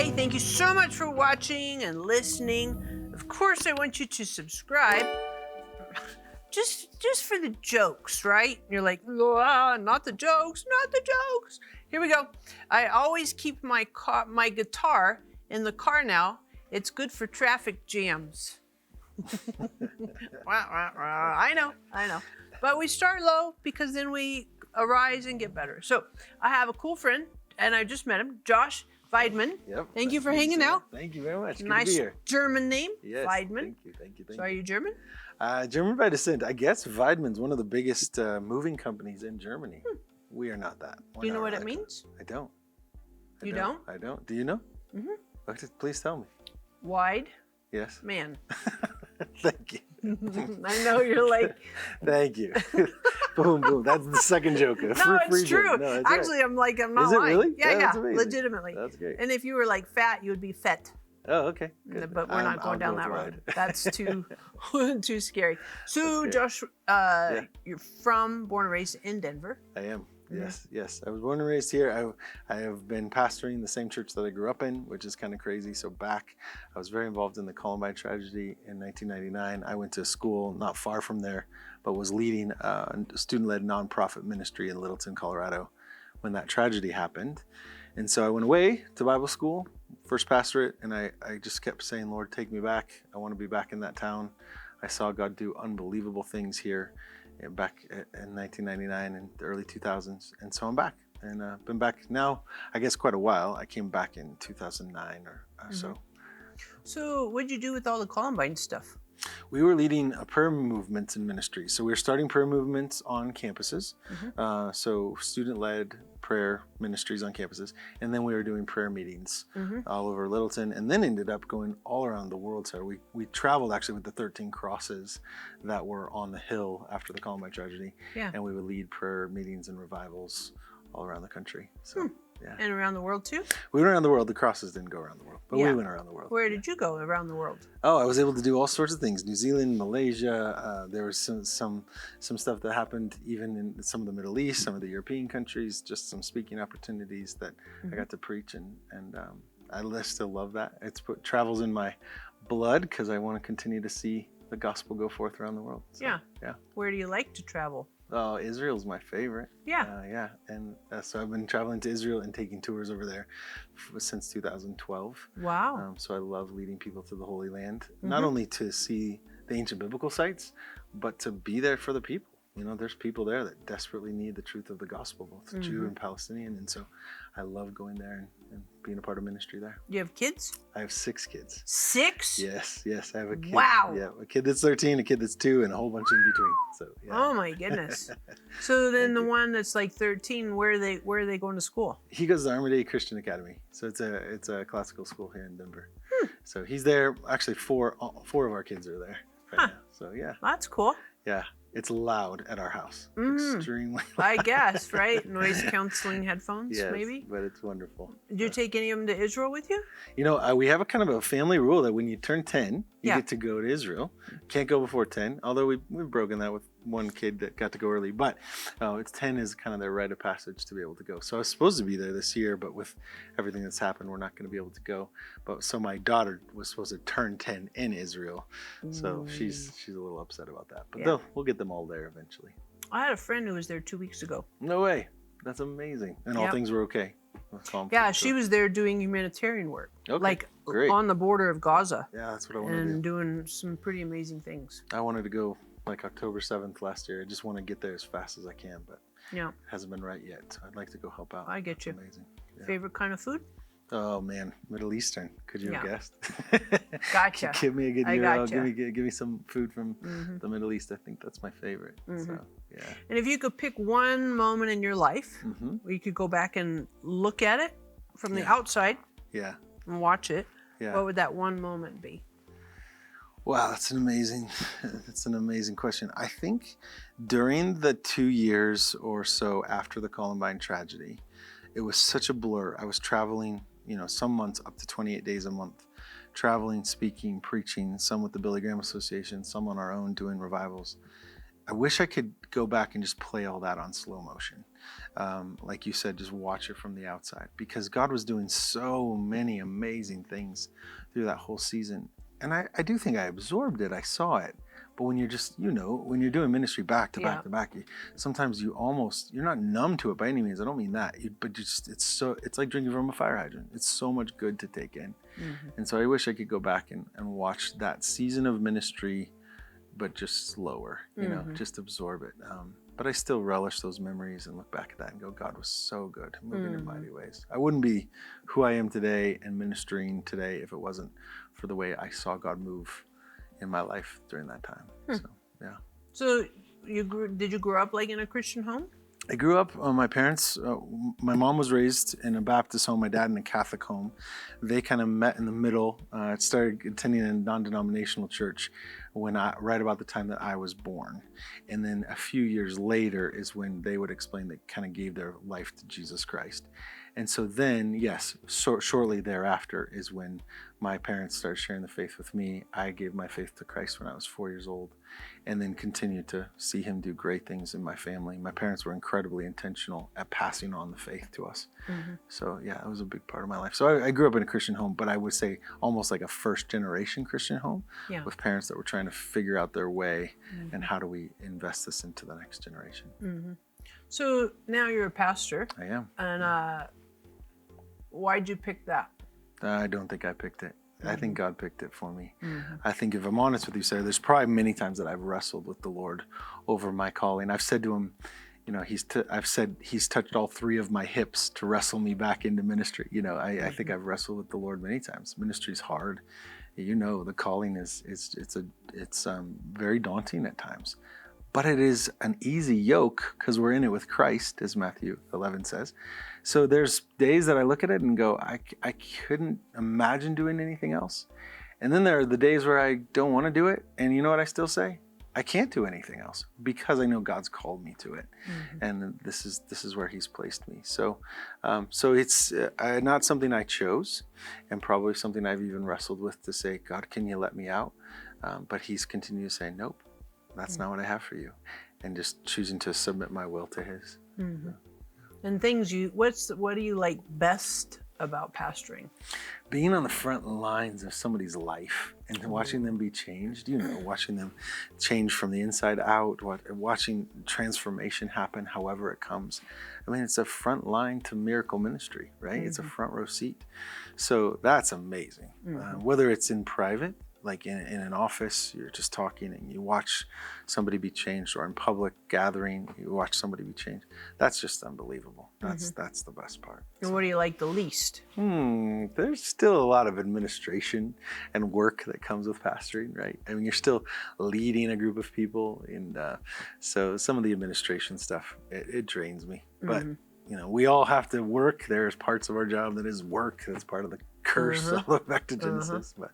Hey, thank you so much for watching and listening. Of course, I want you to subscribe. Just for the jokes, right? You're like, not the jokes, not the jokes. Here we go. I always keep my guitar in the car now. It's good for traffic jams. I know. But we start low because then we arise and get better. So I have a cool friend, and I just met him, Josh Weidmann. Yep. Thank you for hanging out. Thank you very much. Good Nice to be here. German name, Yes. Weidmann. Thank you. So are you German? German by descent. I guess Weidmann's one of the biggest moving companies in Germany. We are not that. Do you know what it means? I don't. You don't? I don't. Do you know? Mm-hmm. Okay, please tell me. Wide Yes. man. Thank you. I know you're like. Thank you. Boom, boom. That's the second joke. No, it's true. No, it's Actually, right. I'm not Is it lying. really? Yeah, That's amazing. legitimately. That's great. And if you were like fat, you would be fett. Oh, okay. Good. But we're not I'll going down go that with road. wide. That's too scary. So, Okay. Josh, you're born and raised in Denver. I am. Yes. I was born and raised here. I have been pastoring the same church that I grew up in, which is kind of crazy. So I was very involved in the Columbine tragedy in 1999. I went to school not far from there, but was leading a student-led nonprofit ministry in Littleton, Colorado, when that tragedy happened. And so I went away to Bible school, first pastorate, and I just kept saying, Lord, take me back. I want to be back in that town. I saw God do unbelievable things here back in 1999 and the early 2000s. And so I'm back, and been back now, I guess, quite a while. I came back in 2009 or so. So what'd you do with all the Columbine stuff? We were leading a prayer movements in ministry. So we were starting prayer movements on campuses. So student-led prayer ministries on campuses. And then we were doing prayer meetings all over Littleton, and then ended up going all around the world. So we traveled actually with the 13 crosses that were on the hill after the Columbine tragedy. Yeah. And we would lead prayer meetings and revivals all around the country. So yeah. And around the world too? We went around the world. The crosses didn't go around the world, but we went around the world. Where did you go around the world? Oh, I was able to do all sorts of things. New Zealand, Malaysia. There was some stuff that happened even in some of the Middle East, some of the European countries. Just some speaking opportunities that I got to preach, and I still love that. Travels in my blood because I want to continue to see the gospel go forth around the world. So, yeah. Where do you like to travel? Oh, Israel's my favorite. Yeah. And so I've been traveling to Israel and taking tours over there since 2012. Wow. So I love leading people to the Holy Land, not only to see the ancient biblical sites, but to be there for the people. You know, there's people there that desperately need the truth of the gospel, both Jew and Palestinian. And so I love going there and being a part of ministry there. You have kids? I have 6 kids. 6? Yes. I have a kid. Wow. Yeah, a kid that's 13, a kid that's 2, and a whole bunch in between. So yeah. Oh my goodness. So then the one that's like 13, where are they going to school? He goes to the Armory Christian Academy. So it's a classical school here in Denver. So he's there. Actually, 4 of our kids are there right now. So yeah. That's cool. Yeah. It's loud at our house. Extremely loud. I guess, right? Noise canceling headphones, yes, maybe? But it's wonderful. Did you take any of them to Israel with you? You know, we have a kind of a family rule that when you turn 10, you Yeah. get to go to Israel. Can't go before 10, although we've broken that with one kid that got to go early. But it's 10 is kind of their rite of passage to be able to go. So I was supposed to be there this year, but with everything that's happened, we're not going to be able to go. But so my daughter was supposed to turn 10 in Israel. So she's a little upset about that. But we'll get them all there eventually. I had a friend who was there 2 weeks ago. No way. That's amazing. And all things were okay. Yeah, she was there doing humanitarian work. Okay, like great. on the border of Gaza. Yeah, that's what I want to do. And doing some pretty amazing things. I wanted to go like October 7th last year. I just want to get there as fast as I can, but it hasn't been right yet. So I'd like to go help out. I get you. Amazing. Yeah. Favorite kind of food? Oh man, Middle Eastern. Could you have guessed? Gotcha. Give me a good gotcha. give me some food from the Middle East. I think that's my favorite. So yeah. And if you could pick one moment in your life where you could go back and look at it from the outside and watch it, what would that one moment be? Wow, that's an amazing question. I think during the 2 years or so after the Columbine tragedy, it was such a blur. I was traveling, some months up to 28 days a month, traveling, speaking, preaching, some with the Billy Graham Association, some on our own doing revivals. I wish I could go back and just play all that on slow motion. Like you said, just watch it from the outside, because God was doing so many amazing things through that whole season. And I do think I absorbed it. I saw it. But when you're just, when you're doing ministry back to back to back, sometimes you're not numb to it by any means. I don't mean that, but it's like drinking from a fire hydrant. It's so much good to take in. Mm-hmm. And so I wish I could go back and watch that season of ministry, but just slower, just absorb it. But I still relish those memories and look back at that and go, God was so good, moving in mighty ways. I wouldn't be who I am today and ministering today if it wasn't for the way I saw God move in my life during that time. So, yeah. So did you grow up like in a Christian home? I grew up, my parents, my mom was raised in a Baptist home, my dad in a Catholic home. They kind of met in the middle. I started attending a non-denominational church right about the time that I was born. And then a few years later is when they would explain they kind of gave their life to Jesus Christ. And so then, yes, shortly thereafter is when my parents started sharing the faith with me. I gave my faith to Christ when I was 4 years old, and then continued to see him do great things in my family. My parents were incredibly intentional at passing on the faith to us. Mm-hmm. So yeah, it was a big part of my life. So I grew up in a Christian home, but I would say almost like a first generation Christian home, with parents that were trying to figure out their way, and how do we invest this into the next generation. Mm-hmm. So now you're a pastor. I am. And why'd you pick that? I don't think I picked it. I think God picked it for me. Mm-hmm. I think, if I'm honest with you, Sarah, there's probably many times that I've wrestled with the Lord over my calling. I've said to him, I've said he's touched all three of my hips to wrestle me back into ministry. I think I've wrestled with the Lord many times. Ministry's hard. The calling is very daunting at times. But it is an easy yoke because we're in it with Christ, as Matthew 11 says. So there's days that I look at it and go, I couldn't imagine doing anything else. And then there are the days where I don't want to do it. And you know what I still say? I can't do anything else because I know God's called me to it. Mm-hmm. And this is where he's placed me. So it's not something I chose, and probably something I've even wrestled with to say, God, can you let me out? But he's continued to say, nope. That's not what I have for you, and just choosing to submit my will to his. Mm-hmm. And what do you like best about pastoring? Being on the front lines of somebody's life and watching them be changed, watching them change from the inside out, watching transformation happen however it comes. I mean, it's a front line to miracle ministry, right? Mm-hmm. It's a front row seat. So that's amazing. Mm-hmm. Whether it's in private, like in an office, you're just talking and you watch somebody be changed, or in public gathering, you watch somebody be changed. That's just unbelievable. That's the best part. And what do you like the least? There's still a lot of administration and work that comes with pastoring, right? I mean, you're still leading a group of people, and so some of the administration stuff, it drains me. But we all have to work. There's parts of our job that is work. That's part of the curse all the way back to Genesis. But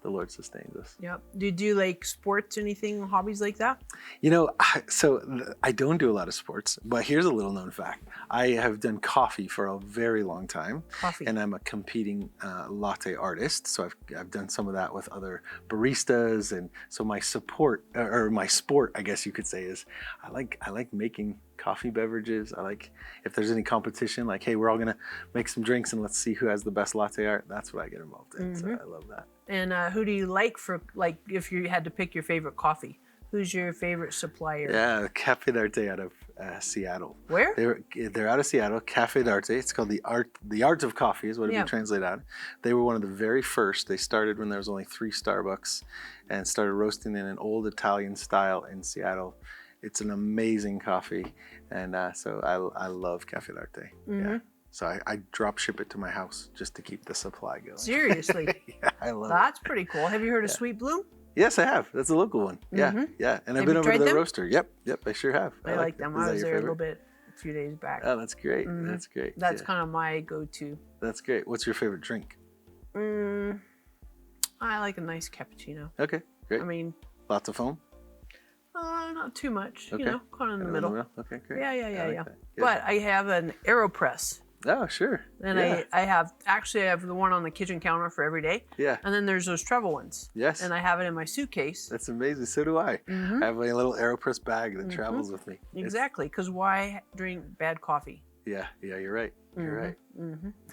the Lord sustains us. Yep. Do you like sports, anything, hobbies like that? I don't do a lot of sports, but here's a little known fact. I have done coffee for a very long time. Coffee. And I'm a competing latte artist. So I've done some of that with other baristas. And so my sport, I guess you could say, is I like making coffee beverages. I like, if there's any competition, like, hey, we're all gonna make some drinks and let's see who has the best latte art. That's what I get involved in. So I love that. And who do you like for, like, if you had to pick your favorite coffee? Who's your favorite supplier? Yeah, Cafe d'Arte out of Seattle. Where? They're out of Seattle. Cafe d'Arte. It's called the art of coffee is what it would translate out. They were one of the very first. They started when there was only 3 Starbucks, and started roasting in an old Italian style in Seattle. It's an amazing coffee, and so I love Cafe d'Arte. Yeah. So I drop ship it to my house just to keep the supply going. Seriously? Yeah, I love it. That's pretty cool. Have you heard of Sweet Bloom? Yes, I have. That's a local one. Yeah, yeah. And I've been over to their roaster. Yep, I sure have. I like them. I was there a little bit a few days back. Oh, that's great. That's great. That's kind of my go-to. That's great. What's your favorite drink? I like a nice cappuccino. Okay, great. I mean, lots of foam? Not too much. Okay. Kind of in the middle. Okay, great. Yeah. That. But I have an AeroPress. Oh, sure. And Yeah. I have the one on the kitchen counter for every day. Yeah. And then there's those travel ones. Yes. And I have it in my suitcase. That's amazing. So do I. I have a little AeroPress bag that travels with me. Exactly. Because why drink bad coffee? Yeah, you're right. You're right.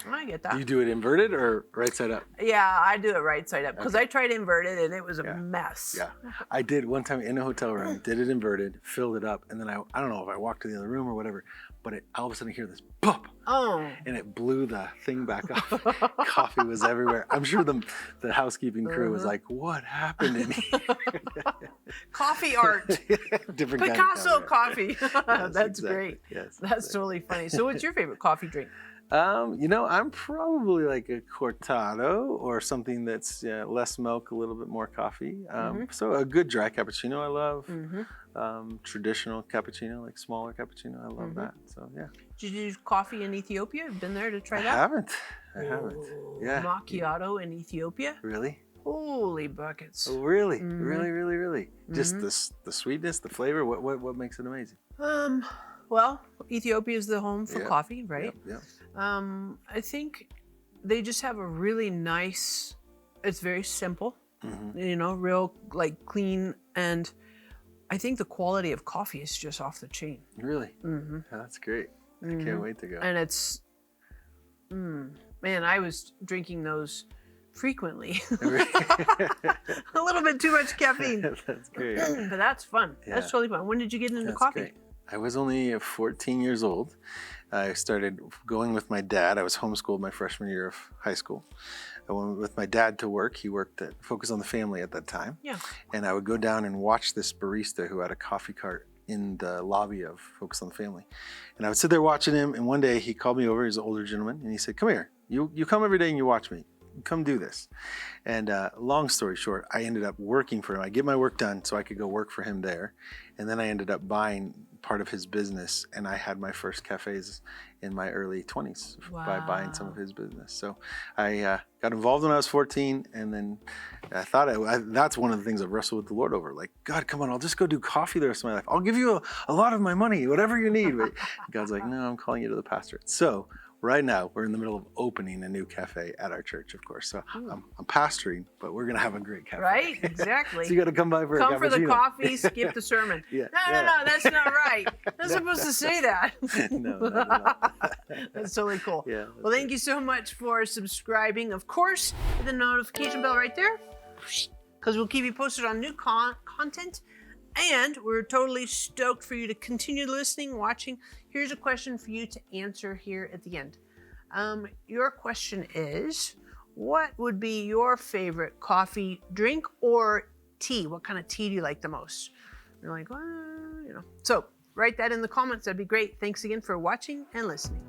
I get Do that. you do it inverted or right side up? Yeah, I do it right side up because I tried inverted and it was a mess. Yeah. I did one time in a hotel room, did it inverted, filled it up, and then I don't know if I walked to the other room or whatever, but all of a sudden I hear this pop. Oh. And it blew the thing back off. Coffee was everywhere. I'm sure the housekeeping crew was like, what happened in here? Coffee art. Different Picasso kind of coffee. That's exactly. great. Yes, That's totally funny. So what's your favorite coffee drink? I'm probably like a cortado or something that's less milk, a little bit more coffee. So a good dry cappuccino I love. Traditional cappuccino, like smaller cappuccino, I love that. So yeah. Did you do coffee in Ethiopia? Have been there to try I that? haven't. Yeah. Macchiato in Ethiopia? Really? Holy buckets. Oh, really? Really? Just the sweetness, the flavor. What makes it amazing? Well, Ethiopia is the home for coffee, right? Yeah. I think they just have a really nice, it's very simple, real like clean, and I think the quality of coffee is just off the chain. Really? That's great. I can't wait to go. And it's, man, I was drinking those frequently. A little bit too much caffeine. That's great. But that's fun. Yeah. That's totally fun. When did you get into coffee? Great. I was only 14 years old. I started going with my dad. I was homeschooled my freshman year of high school. I went with my dad to work. He worked at Focus on the Family at that time. Yeah. And I would go down and watch this barista who had a coffee cart in the lobby of Focus on the Family. And I would sit there watching him. And one day he called me over. He's an older gentleman. And he said, come here. You come every day and you watch me. Come do this. And long story short, I ended up working for him. I get my work done so I could go work for him there. And then I ended up buying part of his business, and I had my first cafes in my early 20s by buying some of his business. So I got involved when I was 14, and then I thought that's one of the things I've wrestled with the Lord over. Like, God, come on, I'll just go do coffee the rest of my life. I'll give you a lot of my money, whatever you need. But God's like, no, I'm calling you to the pastorate. So right now, we're in the middle of opening a new cafe at our church, of course. So I'm pastoring, but we're going to have a great cafe. Right? Exactly. So you got to come by for a cappuccino. Come for the coffee, skip the sermon. No, that's not right. Not supposed to say that. No. That's totally cool. Yeah, well, thank you so much for subscribing. Of course, hit the notification bell right there, because we'll keep you posted on new content. And we're totally stoked for you to continue listening, watching. Here's a question for you to answer here at the end. Your question is, what would be your favorite coffee drink or tea? What kind of tea do you like the most? You're like, well, So write that in the comments. That'd be great. Thanks again for watching and listening.